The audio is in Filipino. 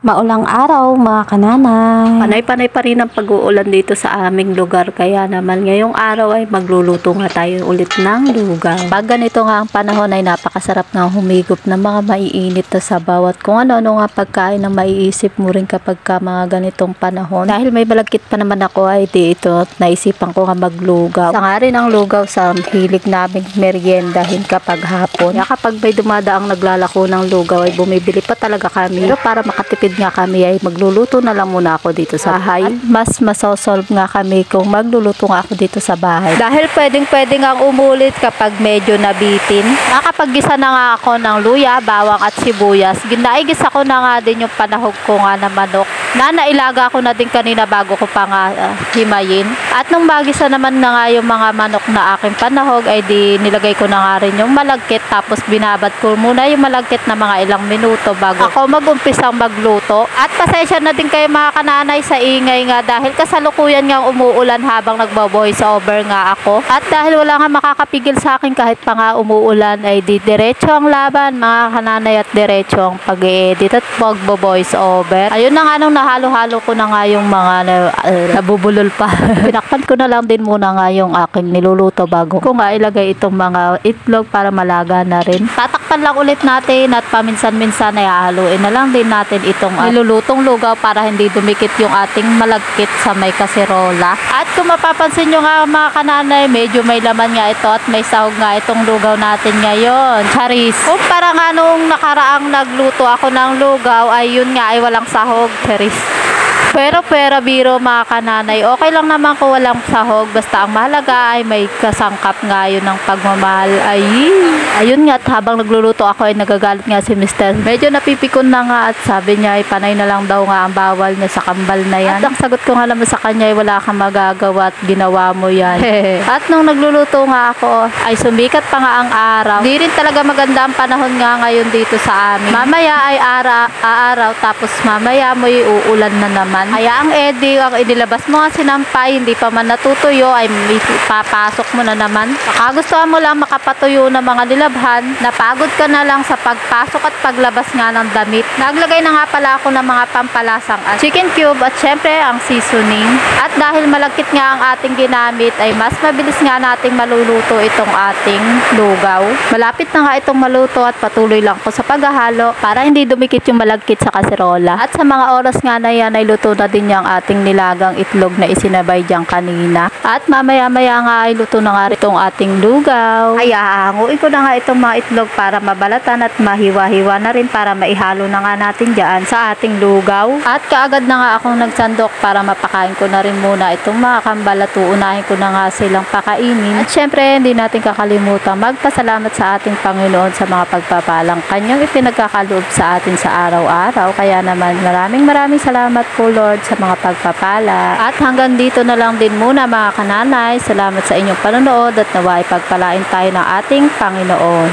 Maulang araw mga kananay. Panay-panay pa rin ang pag-uulan dito sa aming lugar, kaya naman ngayong araw ay magluluto nga tayo ulit ng lugaw. Pag ganito nga ang panahon ay napakasarap nga humigop ng mga maiinit na sabaw at kung ano-ano nga pagkain na maiisip mo rin kapag ka mga ganitong panahon. Dahil may malagkit pa naman ako ay di ito naisipan ko nga maglugaw. Sa nga rin ang lugaw sa hilig naming meriendahin kapag hapon. Kaya kapag may dumadaang naglalako ng lugaw ay bumibili pa talaga kami. Pero para makatipid nga kami ay magluluto na lang muna ako dito sa bahay. At mas masosolve nga kami kung magluluto nga ako dito sa bahay. Dahil pwedeng nga umulit kapag medyo nabitin. Nakapaggisa na nga ako ng luya, bawang at sibuyas. Ginaigisa ko na nga din yung panahog ko nga na manok. Nailaga ko na din kanina bago ko pa nga himayin. At nung magisa naman na nga yung mga manok na aking panahog ay di nilagay ko na nga rin yung malagkit, tapos binabad ko muna yung malagkit na mga ilang minuto bago ako mag-umpisang magluto. At pasensya na din kayo mga kananay sa ingay nga dahil kasalukuyan nga umuulan habang nagbo-voice over nga ako. At dahil wala nga makakapigil sa akin kahit pa nga umuulan ay di diretso ang laban mga kananay at diretso ang pag-i-edit at magbo-voice over. Ayun na nga nung nahalo-halo ko na nga yung mga nabubulol pa. Pinakpan ko na lang din muna nga yung aking niluluto bago ko nga ilagay itong mga itlog para malaga na rin. Tatakpan lang ulit natin at paminsan-minsan ay haluin na lang din natin itong nilulutong lugaw para hindi dumikit yung ating malagkit sa may kaserola. At kung mapapansin nyo nga mga kananay, medyo may laman nga ito at may sahog nga itong lugaw natin ngayon. Charis! Kumpara nga nung nakaraang nagluto ako ng lugaw ay yun nga ay walang sahog. Charis! Pero biro mga kananay, okay lang naman kung walang sahog, basta ang mahalaga ay may kasangkap nga yun ng pagmamahal. Ayun nga, at habang nagluluto ako ay nagagalit nga si Mr. Medyo napipikon na nga at sabi niya ay panay na lang daw nga ang bawal niya sa kambal na yan. At ang sagot ko nga naman sa kanya ay wala kang magagawa at ginawa mo yan. At nung nagluluto nga ako ay sumikat pa nga ang araw. Di rin talaga maganda ang panahon nga ngayon dito sa amin. Mamaya ay aaraw tapos mamaya mo'y uulan na naman. Kaya ang edi, ang inilabas mo nga sinampay, hindi pa man natutuyo, ay papasok mo na naman. Baka gusto mo lang makapatuyo ng mga nilabhan, napagod ka na lang sa pagpasok at paglabas nga ng damit. Naglagay na nga pala ako ng mga pampalasang at chicken cube at syempre ang seasoning. At dahil malagkit nga ang ating ginamit, ay mas mabilis nga nating maluluto itong ating lugaw. Malapit na nga itong maluto at patuloy lang ko sa paghahalo para hindi dumikit yung malagkit sa kaserola. At sa mga oras nga na yan ay luto na din yung ating nilagang itlog na isinabay dyan kanina. At mamaya-maya nga ay luto na nga itong ating lugaw. Ay hahanguin ko na nga itong mga itlog para mabalatan at mahiwa-hiwa na rin para maihalo na nga natin dyan sa ating lugaw. At kaagad na nga akong nagsandok para mapakain ko na rin muna itong mga kambal at uunahin ko na nga silang pakainin. At syempre hindi natin kakalimutan magpasalamat sa ating Panginoon sa mga pagpapalang kanyang ipinagkakaloob sa atin sa araw-araw. Kaya naman maraming salamat po Lord sa mga pagpapala. At hanggang dito na lang din muna mga kananay. Salamat sa inyong panonood at naway pagpalain tayo ng ating Panginoon.